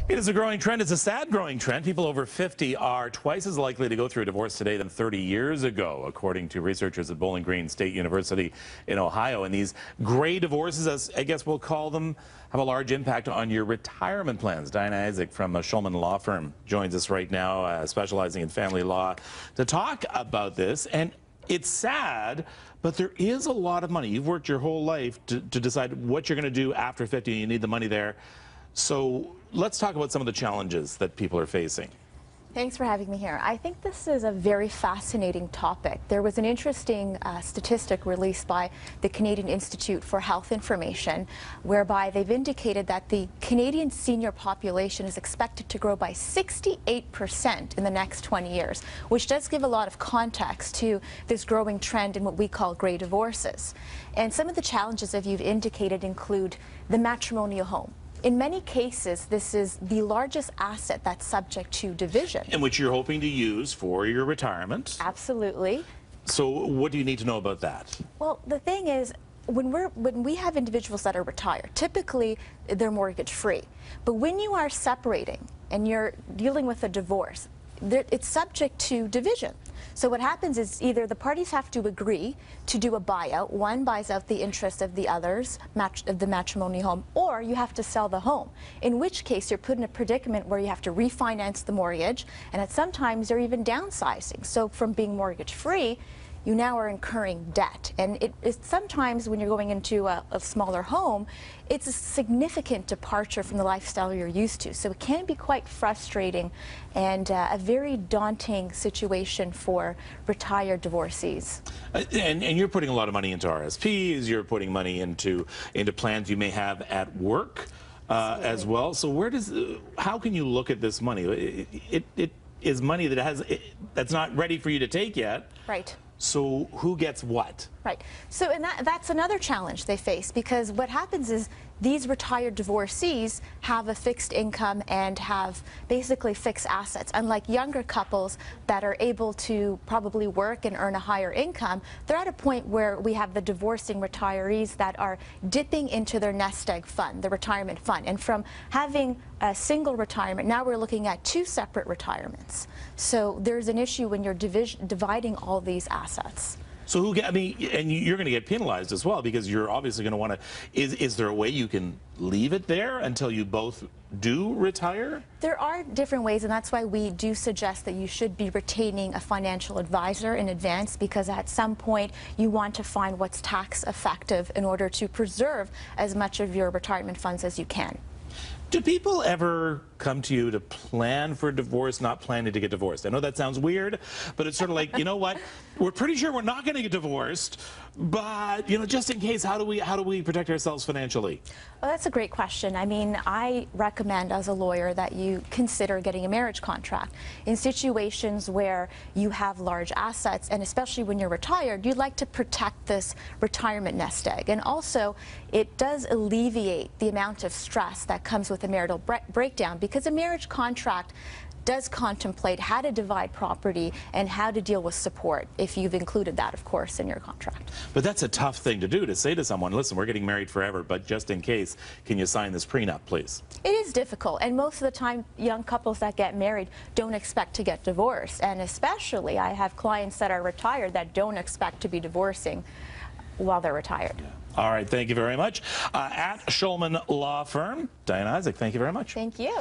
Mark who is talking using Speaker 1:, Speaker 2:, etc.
Speaker 1: It is a growing trend. It's a sad growing trend. People over 50 are twice as likely to go through a divorce today than 30 years ago, according to researchers at Bowling Green State University in Ohio. And these gray divorces, as I guess we'll call them, have a large impact on your retirement plans. Diana Isaac from Shulman Law Firm joins us right now, specializing in family law, to talk about this. And it's sad, but there is a lot of money. You've worked your whole life to decide what you're going to do after 50, and you need the money there. So let's talk about some of the challenges that people are facing.
Speaker 2: Thanks for having me here. I think this is a very fascinating topic. There was an interesting statistic released by the Canadian Institute for Health Information, whereby they've indicated that the Canadian senior population is expected to grow by 68% in the next 20 years, which does give a lot of context to this growing trend in what we call gray divorces. And some of the challenges that you've indicated include the matrimonial home. In many cases, this is the largest asset that's subject to division.
Speaker 1: And which you're hoping to use for your retirement.
Speaker 2: Absolutely.
Speaker 1: So what do you need to know about that?
Speaker 2: Well, the thing is, when we have individuals that are retired, typically they're mortgage free. But when you are separating and you're dealing with a divorce, it's subject to division. So what happens is either the parties have to agree to do a buyout, one buys out the interest of the others, of the matrimonial home, or you have to sell the home, in which case you're put in a predicament where you have to refinance the mortgage, and at sometimes you're even downsizing. So from being mortgage free, you now are incurring debt. And it's sometimes when you're going into a smaller home, it's a significant departure from the lifestyle you're used to. So it can be quite frustrating and a very daunting situation for retired divorcees.
Speaker 1: And you're putting a lot of money into RSPs, you're putting money into plans you may have at work as well. So how can you look at this money? It is money that's not ready for you to take yet.
Speaker 2: Right.
Speaker 1: So who gets what?
Speaker 2: Right. So and that's another challenge they face, because what happens is these retired divorcees have a fixed income and have basically fixed assets. Unlike younger couples that are able to probably work and earn a higher income, they're at a point where we have the divorcing retirees that are dipping into their nest egg fund, the retirement fund. And from having a single retirement, now we're looking at two separate retirements. So there's an issue when you're dividing all these assets.
Speaker 1: So and you're going to get penalized as well, because you're obviously going to want to, is there a way you can leave it there until you both do retire? There
Speaker 2: are different ways, and that's why we do suggest that you should be retaining a financial advisor in advance, because at some point you want to find what's tax effective in order to preserve as much of your retirement funds as you can.
Speaker 1: Do people ever come to you to plan for divorce, not planning to get divorced? I know that sounds weird, but it's sort of like, you know what, we're pretty sure we're not going to get divorced, but, you know, just in case, how do we protect ourselves financially?
Speaker 2: Well, that's a great question. I mean, I recommend as a lawyer that you consider getting a marriage contract. In situations where you have large assets, and especially when you're retired, you'd like to protect this retirement nest egg. And also, it does alleviate the amount of stress that comes with a marital breakdown, because a marriage contract does contemplate how to divide property and how to deal with support, if you've included that, of course, in your contract.
Speaker 1: But that's a tough thing to do, to say to someone, listen, we're getting married forever, but just in case, can you sign this prenup, please?
Speaker 2: It is difficult, and most of the time, young couples that get married don't expect to get divorced, and especially I have clients that are retired that don't expect to be divorcing while they're retired.
Speaker 1: Yeah. All right, thank you very much. At Shulman Law Firm, Diana Isaac, thank you very much.
Speaker 2: Thank you.